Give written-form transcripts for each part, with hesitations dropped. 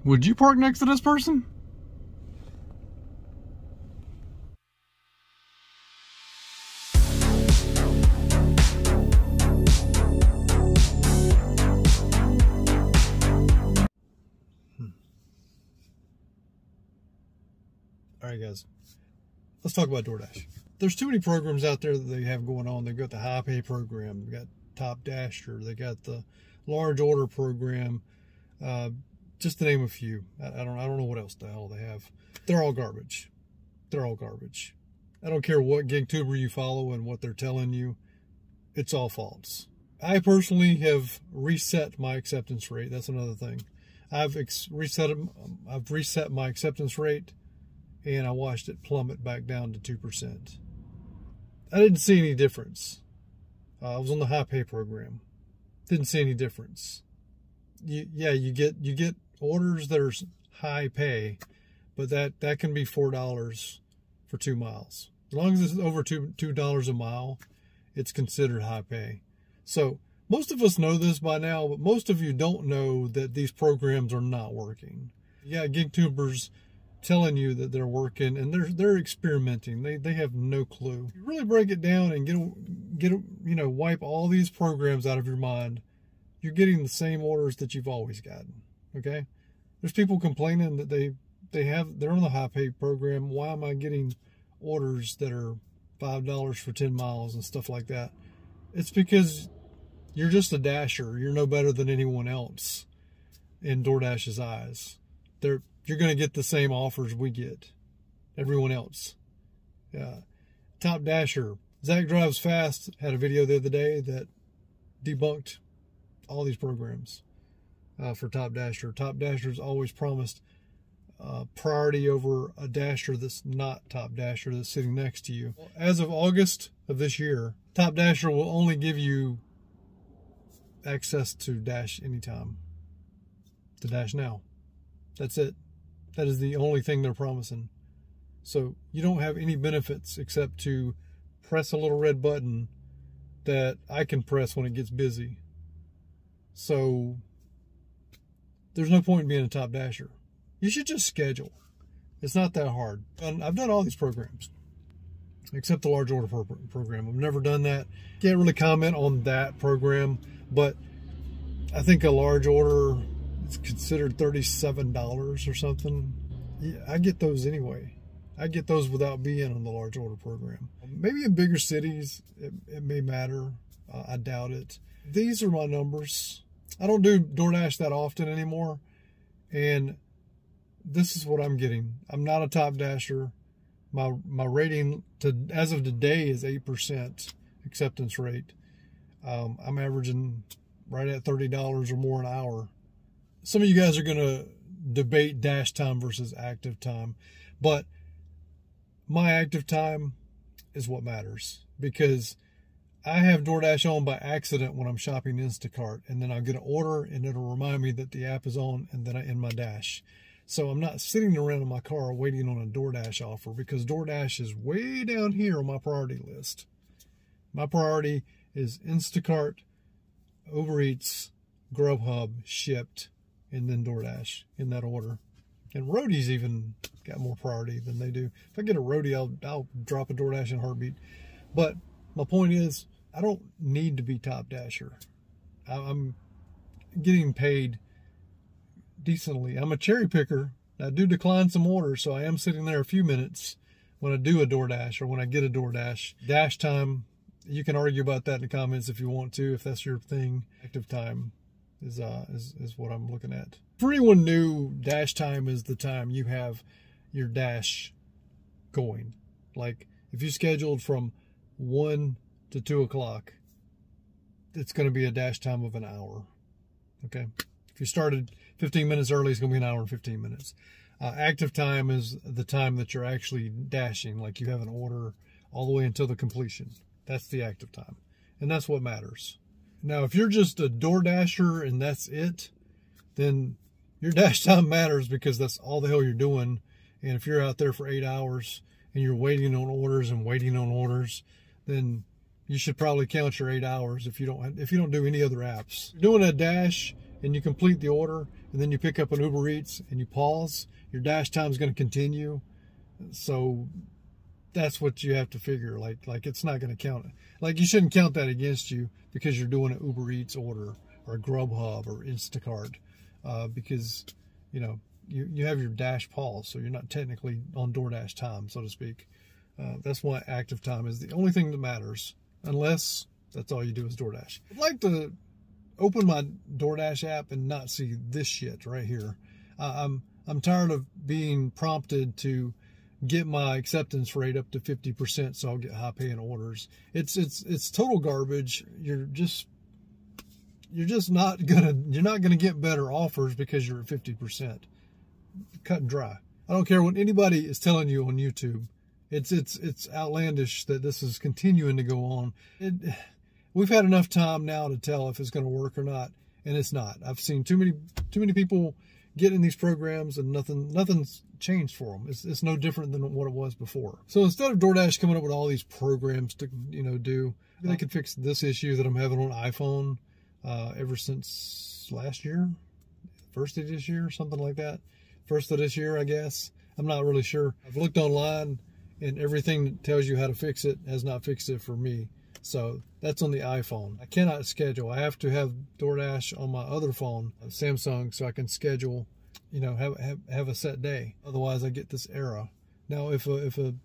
Would you park next to this person? All right, guys, let's talk about DoorDash. There's too many programs out there that they have going on. They've got the high pay program, they got Top Dasher, they got the large order program, just to name a few. I don't know what else the hell they have. They're all garbage. They're all garbage. I don't care what gig tuber you follow and what they're telling you. It's all false. I personally have reset my acceptance rate. That's another thing. I've reset my acceptance rate, and I watched it plummet back down to 2%. I didn't see any difference. I was on the high pay program. Didn't see any difference. You get orders that are high pay, but that can be $4 for 2 miles. As long as it's over $2 a mile, it's considered high pay. So most of us know this by now, but most of you don't know that these programs are not working. Yeah, gig tubers telling you that they're working, and they're experimenting. They have no clue. You really break it down and wipe all these programs out of your mind, you're getting the same orders that you've always gotten. Okay? There's people complaining that they're on the high pay program. Why am I getting orders that are $5 for 10 miles and stuff like that? It's because you're just a dasher. You're no better than anyone else in DoorDash's eyes. You're going to get the same offers we get, everyone else. Top Dasher. Zach Drives Fast had a video the other day that debunked all these programs for Top Dasher. Top Dasher's always promised priority over a dasher that's not Top Dasher that's sitting next to you. As of August of this year, Top Dasher will only give you access to Dash anytime, to Dash Now. That's it. That is the only thing they're promising. So you don't have any benefits except to press a little red button that I can press when it gets busy. So there's no point in being a Top Dasher. You should just schedule. It's not that hard. And I've done all these programs, except the large order program. I've never done that. Can't really comment on that program, but I think a large order, it's considered $37 or something. Yeah, I get those anyway. I get those without being on the large order program. Maybe in bigger cities, it may matter. I doubt it. These are my numbers. I don't do DoorDash that often anymore, and this is what I'm getting. I'm not a Top Dasher. My rating as of today is 8% acceptance rate. I'm averaging right at $30 or more an hour. Some of you guys are going to debate dash time versus active time, but my active time is what matters, because I have DoorDash on by accident when I'm shopping Instacart, and then I'll get an order and it'll remind me that the app is on, and then I end my dash. So I'm not sitting around in my car waiting on a DoorDash offer, because DoorDash is way down here on my priority list. My priority is Instacart, Uber Eats, Grubhub, Shipped, and then DoorDash in that order. And Roadie's even got more priority than they do. If I get a Roadie, I'll drop a DoorDash in a heartbeat. But my point is, I don't need to be Top Dasher. I'm getting paid decently. I'm a cherry picker. I do decline some orders, so I am sitting there a few minutes when I do a DoorDash or when I get a DoorDash. Dash time, you can argue about that in the comments if you want to, if that's your thing. Active time is what I'm looking at. For anyone new, dash time is the time you have your dash going. Like if you scheduled from 1 to 2 o'clock, it's going to be a dash time of an hour. Okay. If you started 15 minutes early, it's going to be an hour and 15 minutes. Active time is the time that you're actually dashing, like you have an order all the way until the completion. That's the active time. And that's what matters. Now, if you're just a DoorDasher and that's it, then your dash time matters, because that's all the hell you're doing. And if you're out there for 8 hours and you're waiting on orders and waiting on orders, then you should probably count your 8 hours if you don't do any other apps. Doing a dash and you complete the order, and then you pick up an Uber Eats and you pause, your dash time is going to continue. So that's what you have to figure. Like it's not going to count. Like, you shouldn't count that against you because you're doing an Uber Eats order or a Grubhub or Instacart, because you have your dash pause, so you're not technically on DoorDash time, so to speak. That's why active time is the only thing that matters, unless that's all you do is DoorDash. I'd like to open my DoorDash app and not see this shit right here. I'm tired of being prompted to get my acceptance rate up to 50% so I'll get high paying orders. It's total garbage. You're not gonna get better offers because you're at 50%. Cut and dry. I don't care what anybody is telling you on YouTube. It's outlandish that this is continuing to go on. We've had enough time now to tell if it's going to work or not, and it's not. I've seen too many people get in these programs and nothing's changed for them. It's no different than what it was before. So instead of DoorDash coming up with all these programs to do, they could fix this issue that I'm having on iPhone ever since last year, first of this year, something like that. First of this year, I guess. I'm not really sure. I've looked online, and everything that tells you how to fix it has not fixed it for me. So that's on the iPhone. I cannot schedule. I have to have DoorDash on my other phone, Samsung, so I can schedule, have a set day. Otherwise, I get this error. Now, if a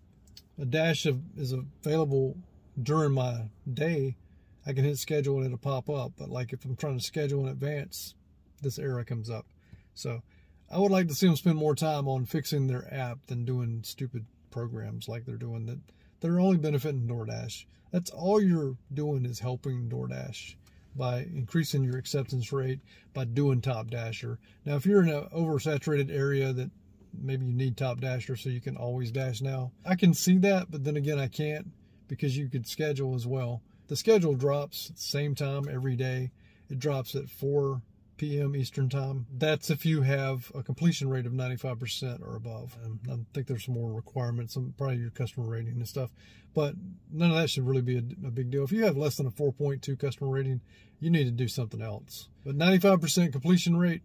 dash is available during my day, I can hit schedule and it'll pop up. But like if I'm trying to schedule in advance, this error comes up. So I would like to see them spend more time on fixing their app than doing stupid programs like they're doing that are only benefiting DoorDash. That's all you're doing is helping DoorDash by increasing your acceptance rate by doing Top Dasher. Now, if you're in an oversaturated area that maybe you need Top Dasher so you can always dash now, I can see that, but then again, I can't because you could schedule as well. The schedule drops at the same time every day. It drops at 4 p.m. Eastern time. That's if you have a completion rate of 95% or above. I think there's some more requirements, probably your customer rating and stuff, but none of that should really be a big deal. If you have less than a 4.2 customer rating, you need to do something else. But 95% completion rate,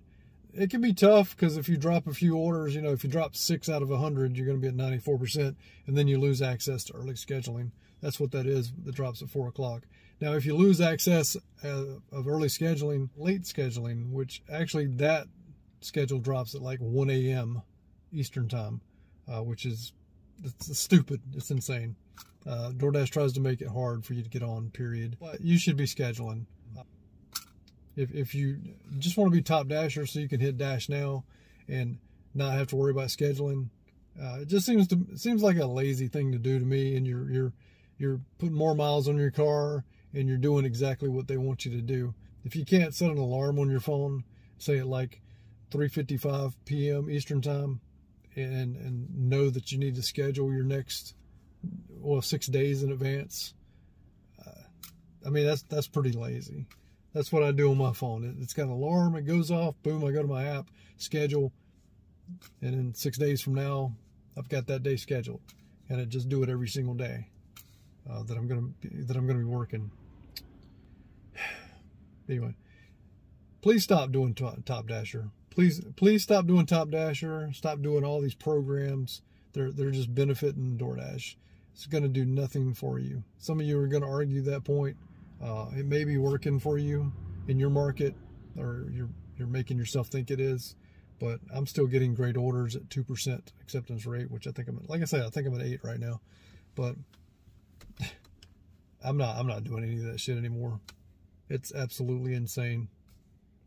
it can be tough because if you drop a few orders, if you drop 6 out of 100, you're going to be at 94%, and then you lose access to early scheduling. That's what that is, that drops at 4 o'clock. Now, if you lose access of early scheduling, late scheduling, which actually that schedule drops at like 1 a.m. Eastern time, which is it's stupid. It's insane. DoorDash tries to make it hard for you to get on, period. But you should be scheduling. If you just want to be Top Dasher so you can hit dash now and not have to worry about scheduling, it just seems like a lazy thing to do to me, and you're putting more miles on your car, and you're doing exactly what they want you to do. If you can't set an alarm on your phone, say at like 3:55 p.m. Eastern time, and know that you need to schedule your next, 6 days in advance, I mean, that's pretty lazy. That's what I do on my phone. It's got an alarm, it goes off, boom, I go to my app, schedule, and then 6 days from now, I've got that day scheduled, and I just do it every single day that I'm gonna be working. Anyway, please stop doing Top Dasher. Please stop doing Top Dasher. Stop doing all these programs. They're just benefiting DoorDash. It's going to do nothing for you. Some of you are going to argue that point. It may be working for you in your market, or you're making yourself think it is. But I'm still getting great orders at 2% acceptance rate, which I think like I said, I think I'm at 8 right now. But I'm not doing any of that shit anymore. It's absolutely insane.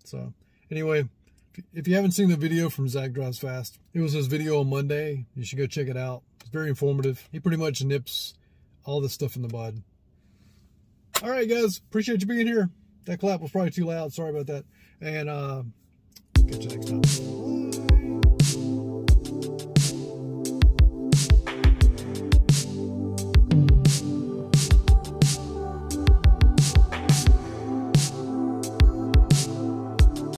So anyway, if you haven't seen the video from Zach Drives Fast, it was his video on Monday. You should go check it out. It's very informative. He pretty much nips all this stuff in the bud. All right, guys. Appreciate you being here. That clap was probably too loud. Sorry about that. And catch you next time.